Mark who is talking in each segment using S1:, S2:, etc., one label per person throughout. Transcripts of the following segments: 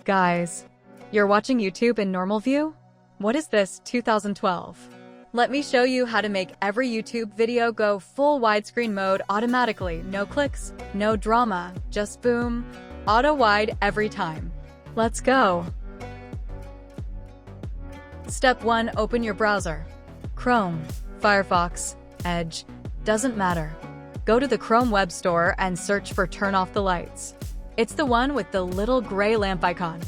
S1: Guys, you're watching YouTube in normal view? What is this, 2012? Let me show you how to make every YouTube video go full widescreen mode automatically. No clicks, no drama, just boom, auto wide every time. Let's go. Step 1. Open your browser. Chrome, Firefox, Edge, doesn't matter. Go to the Chrome web store and search for Turn Off the Lights. It's the one with the little gray lamp icon.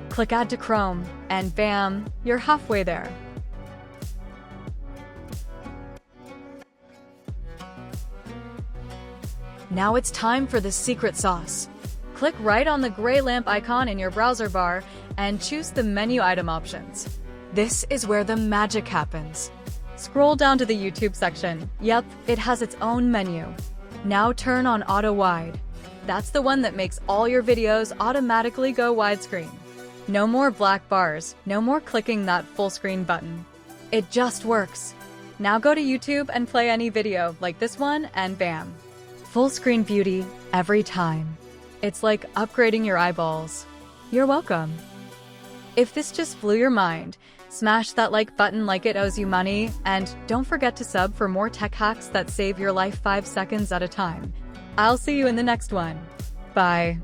S1: Click Add to Chrome, and bam, you're halfway there. Now it's time for the secret sauce. Click right on the gray lamp icon in your browser bar and choose the menu item options. This is where the magic happens. Scroll down to the YouTube section. Yep, it has its own menu. Now turn on AutoWide. That's the one that makes all your videos automatically go widescreen. No more black bars, no more clicking that full screen button. It just works. Now go to YouTube and play any video like this one and bam. Full screen beauty every time. It's like upgrading your eyeballs. You're welcome. If this just blew your mind, smash that like button like it owes you money, and don't forget to sub for more tech hacks that save your life 5 seconds at a time. I'll see you in the next one. Bye.